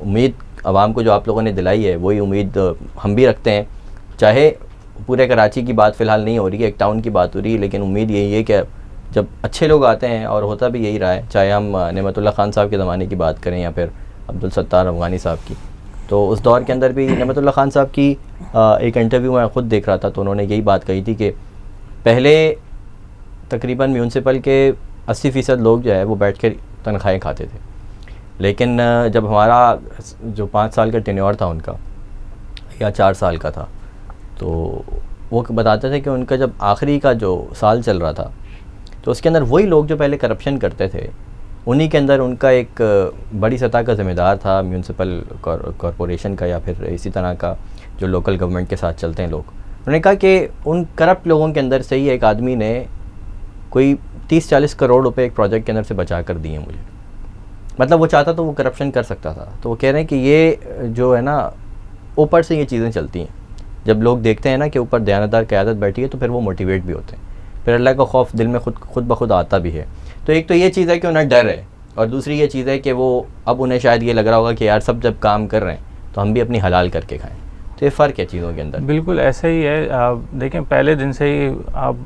उम्मीद आवाम को जो आप लोगों ने दिलाई है वही उम्मीद हम भी रखते हैं। चाहे पूरे कराची की बात फ़िलहाल नहीं हो रही है, एक टाउन की बात हो रही है, लेकिन उम्मीद यही है कि जब अच्छे लोग आते हैं, और होता भी यही रहा है, चाहे हम नेमतुल्लाह खान साहब के ज़माने की बात करें या फिर अब्दुल सत्तार अफ़गानी साहब की, तो उस दौर के अंदर भी नेमतुल्लाह खान साहब की एक इंटरव्यू मैं ख़ुद देख रहा था, तो उन्होंने यही बात कही थी कि पहले तकरीबन म्यूनसिपल के 80% लोग जो है वो बैठ कर तनख्वाहें खाते थे, लेकिन जब हमारा जो 5 साल का टेन्योर था उनका, या 4 साल का था, तो वो बताते थे कि उनका जब आखिरी का जो साल चल रहा था तो उसके अंदर वही लोग जो पहले करप्शन करते थे, उन्हीं के अंदर उनका एक बड़ी सतह का ज़िम्मेदार था म्यूनसिपल कॉरपोरेशन का या फिर इसी तरह का जो लोकल गवर्नमेंट के साथ चलते हैं लोग। उन्होंने कहा कि उन करप्ट लोगों के अंदर से ही एक आदमी ने कोई 30-40 करोड़ रुपए एक प्रोजेक्ट के अंदर से बचा कर दिए मुझे। मतलब वो चाहता तो वो करप्शन कर सकता था। तो वो कह रहे हैं कि ये जो है ना, ऊपर से ये चीज़ें चलती हैं। जब लोग देखते हैं ना कि ऊपर दयानतदार क़यादत बैठी है तो फिर वो मोटिवेट भी होते हैं, फिर अल्लाह का खौफ दिल में खुद ब खुद आता भी है। तो एक तो ये चीज़ है कि उन्हें डर है, और दूसरी ये चीज़ है कि वो अब उन्हें शायद ये लग रहा होगा कि यार सब जब काम कर रहे हैं तो हम भी अपनी हलाल करके खाएँ। तो ये फ़र्क है चीज़ों के अंदर। बिल्कुल ऐसा ही है। देखें पहले दिन से ही आप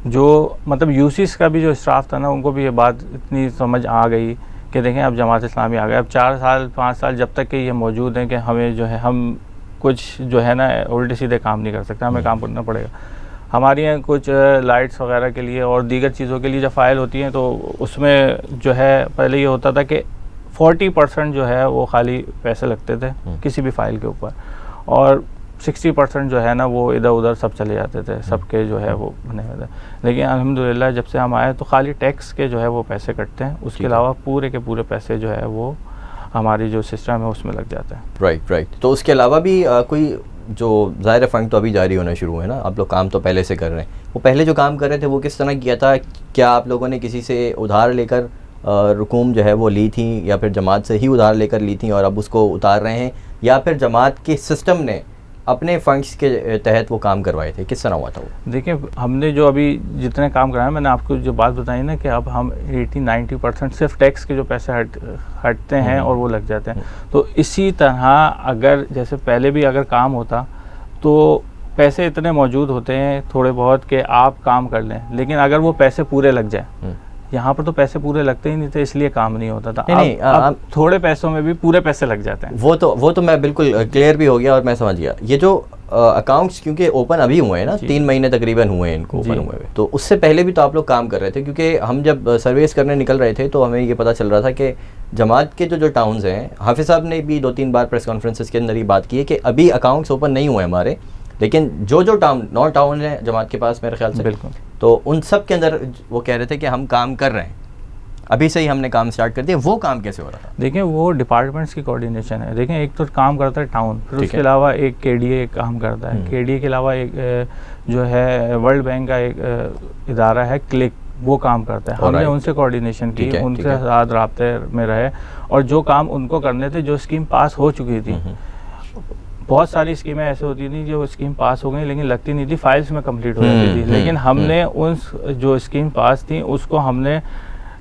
जो मतलब यूसीस का भी जो स्टाफ था ना, उनको भी ये बात इतनी समझ आ गई कि देखें अब जमात इस्लामी आ गए, अब 4 साल 5 साल जब तक कि ये मौजूद हैं कि हमें जो है हम कुछ जो है ना उल्टे सीधे काम नहीं कर सकते, हमें काम करना पड़ेगा। हमारे यहाँ कुछ लाइट्स वगैरह के लिए और दीगर चीज़ों के लिए जब फ़ाइल होती हैं तो उसमें जो है पहले ये होता था कि 40% जो है वो खाली पैसे लगते थे किसी भी फ़ाइल के ऊपर, और 60% जो है ना वो इधर उधर सब चले जाते थे, सबके जो है वो बने हुए थे। लेकिन अल्हम्दुलिल्लाह जब से हम आए तो खाली टैक्स के जो है वो पैसे कटते हैं, उसके अलावा पूरे के पूरे पैसे जो है वो हमारी जो सिस्टम है उसमें लग जाता है। राइट। तो उसके अलावा भी कोई जो ज़ाहिर फ़ंड तो अभी जारी होना शुरू है ना, आप लोग काम तो पहले से कर रहे हैं, वो पहले जो काम कर रहे थे वो किस तरह किया था? क्या आप लोगों ने किसी से उधार लेकर रकूम जो है वो ली थी, या फिर जमात से ही उधार लेकर ली थी और अब उसको उतार रहे हैं, या फिर जमात के सिस्टम ने अपने फंड्स के तहत वो काम करवाए थे? किस तरह हुआ था वो? देखिए हमने जो अभी जितने काम कराए, मैंने आपको जो बात बताई ना कि अब हम 80-90% सिर्फ टैक्स के जो पैसे हटते हैं और वो लग जाते हैं। तो इसी तरह अगर जैसे पहले भी अगर काम होता तो पैसे इतने मौजूद होते हैं थोड़े बहुत कि आप काम कर लें, लेकिन अगर वो पैसे पूरे लग जाए, यहाँ पर तो पैसे पूरे लगते ही नहीं थे, इसलिए काम नहीं होता था। अब थोड़े पैसों में भी पूरे पैसे लग जाते हैं। वो तो मैं बिल्कुल क्लियर भी हो गया और मैं समझ गया। ये जो अकाउंट्स क्योंकि ओपन अभी हुए हैं ना, 3 महीने तकरीबन हुए हैं इनको ओपन हुए, तो उससे पहले भी तो आप लोग काम कर रहे थे, क्योंकि हम जब सर्वेस करने निकल रहे थे तो हमें ये पता चल रहा था कि जमात के जो टाउन्स हैं, हाफिज़ साहब ने भी 2-3 बार प्रेस कॉन्फ्रेंसेस के अंदर ये बात की है कि अभी अकाउंट्स ओपन नहीं हुए हमारे, लेकिन जो टाउन 9 टाउन है जमात के पास मेरे ख्याल से, बिल्कुल, तो उन सब के अंदर वो कह रहे थे कि हम काम कर रहे हैं, अभी से ही हमने काम स्टार्ट कर दिया। वो काम कैसे हो रहा था? देखें वो डिपार्टमेंट्स की कोऑर्डिनेशन है। देखें एक तो काम करता है टाउन, फिर उसके अलावा एक KDA काम करता है, KDA के अलावा एक जो है वर्ल्ड बैंक का एक इदारा है क्लिक, वो काम करता है। हमने उनसे कोऑर्डिनेशन की, उनके साथ राब्ते में रहे, और जो काम उनको करने थे, जो स्कीम पास हो चुकी थी, बहुत सारी स्कीमें ऐसे होती थी जो स्कीम पास हो गई लेकिन लगती नहीं थी, फाइल्स में कंप्लीट हो जाती थी, लेकिन हमने उन जो स्कीम पास थी उसको हमने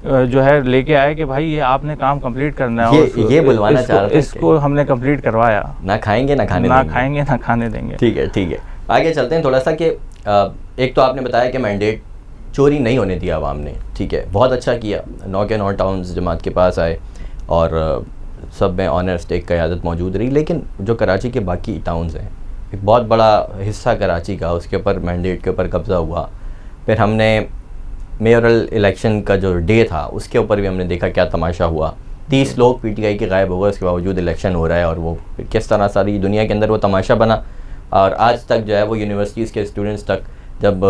जो है लेके आए कि भाई ये आपने काम कंप्लीट करना है, ये बुलवाना चाह रहा था, इसको हमने कंप्लीट करवाया। ना खाएंगे ना खाने देंगे। ठीक है, आगे चलते हैं थोड़ा सा कि एक तो आपने बताया कि मैंडेट चोरी नहीं होने दिया आवाम ने, ठीक है, बहुत अच्छा किया। 9 के 9 टाउन्स जमात के पास आए और सब में ऑनर स्टेक क़यादत मौजूद रही, लेकिन जो कराची के बाकी टाउन्स हैं, एक बहुत बड़ा हिस्सा कराची का उसके ऊपर मैंडेट के ऊपर कब्ज़ा हुआ। फिर हमने मेयरल इलेक्शन का जो डे था उसके ऊपर भी हमने देखा क्या तमाशा हुआ। 30 लोग PTI के गायब हो गए, उसके बावजूद इलेक्शन हो रहा है, और वो किस तरह सारी दुनिया के अंदर वो तमाशा बना। और आज तक जो है वो यूनिवर्सिटीज़ के स्टूडेंट्स तक, जब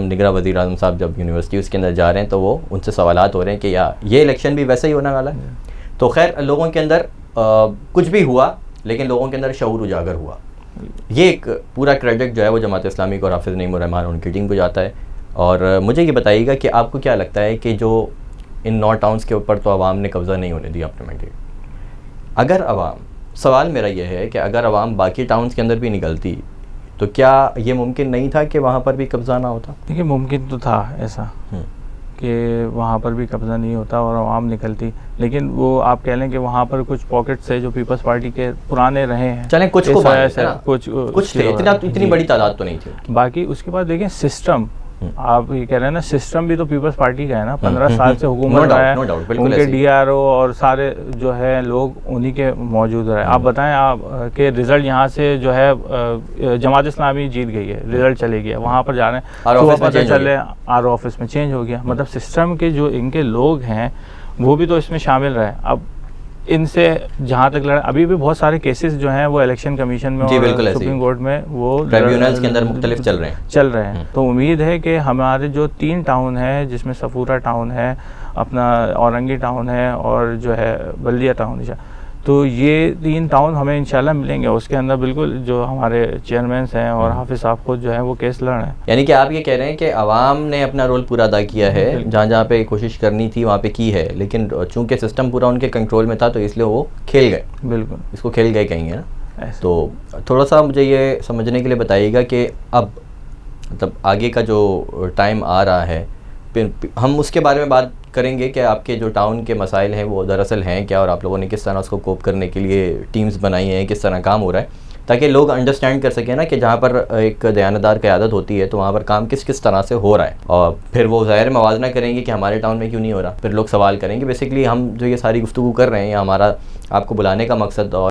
निगरान वज़ीर आज़म साहब जब यूनिवर्सिटीज़ के अंदर जा रहे हैं तो वो उनसे सवालात हो रहे हैं कि या ये इलेक्शन भी वैसे ही होने वाला है। तो खैर लोगों के अंदर कुछ भी हुआ, लेकिन लोगों के अंदर शऊर उजागर हुआ। ये एक पूरा क्रेडिट जो है वो जमात इस्लामी को और हाफिज़ नईम रहमान उनकी टीम को जाता है। और मुझे ये बताइएगा कि आपको क्या लगता है कि जो इन 9 टाउन्स के ऊपर तो आवाम ने कब्ज़ा नहीं होने दिया अपने मैंडेट, अगर आवाम, सवाल मेरा ये है कि अगर आवाम बाकी टाउन्स के अंदर भी निकलती तो क्या ये मुमकिन नहीं था कि वहाँ पर भी कब्ज़ा ना होता? देखिए मुमकिन तो था ऐसा, कि वहाँ पर भी कब्ज़ा नहीं होता और आवाम निकलती, लेकिन वो आप कह लें कि वहाँ पर कुछ पॉकेट्स है जो पीपल्स पार्टी के पुराने रहे हैं। चलें कुछ को मान लेते हैं ना, कुछ थे, इतनी बड़ी तादाद तो नहीं थी। बाकी उसके बाद देखें सिस्टम, आप ये कह रहे हैं ना, सिस्टम भी तो पीपल्स पार्टी का है ना। 15 साल से हुकूमत रहा है, उनके DRO और सारे जो है लोग उन्हीं के मौजूद रहे। आप बताएं, आप के रिजल्ट यहाँ से जो है जमात इस्लामी जीत गई है, रिजल्ट चले गया, वहाँ पर जा रहे हैं तो पता चले RO ऑफिस में चेंज हो गया। मतलब सिस्टम के जो इनके लोग हैं वो भी तो इसमें शामिल रहे। अब इनसे जहाँ तक लड़ा, अभी भी बहुत सारे केसेस जो हैं वो इलेक्शन कमीशन में और सुप्रीम कोर्ट में वो ट्राइब्यूनल्स के अंदर मुख्तलिफ चल रहे हैं। तो उम्मीद है कि हमारे जो 3 टाउन है, जिसमें सफूरा टाउन है, अपना औरंगी टाउन है और जो है बल्दिया टाउन है, तो ये 3 टाउन हमें इंशाल्लाह मिलेंगे। उसके अंदर बिल्कुल जो हमारे चेयरमैन हैं और हाफिज साहब खुद जो है वो केस लड़ रहे हैं। यानी कि आप ये कह रहे हैं कि आवाम ने अपना रोल पूरा अदा किया है, जहाँ जहाँ पे कोशिश करनी थी वहाँ पे की है, लेकिन चूंकि सिस्टम पूरा उनके कंट्रोल में था तो इसलिए वो खेल गए। बिल्कुल, इसको खेल गए कहेंगे ना। तो थोड़ा सा मुझे ये समझने के लिए बताइएगा कि अब मतलब आगे का जो टाइम आ रहा है, फिर हम उसके बारे में बात करेंगे कि आपके जो टाउन के मसाइल हैं वो दरअसल हैं क्या, और आप लोगों ने किस तरह उसको कोप करने के लिए टीम्स बनाई हैं, किस तरह काम हो रहा है, ताकि लोग अंडरस्टैंड कर सकें ना कि जहाँ पर एक दयानतदार क़यादत होती है तो वहाँ पर काम किस किस तरह से हो रहा है। और फिर वो ज़ाहिर मवाजना करेंगे कि हमारे टाउन में क्यों नहीं हो रहा, फिर लोग सवाल करेंगे। बेसिकली हम जो ये सारी गुफ्तगू कर रहे हैं, हमारा आपको बुलाने का मकसद और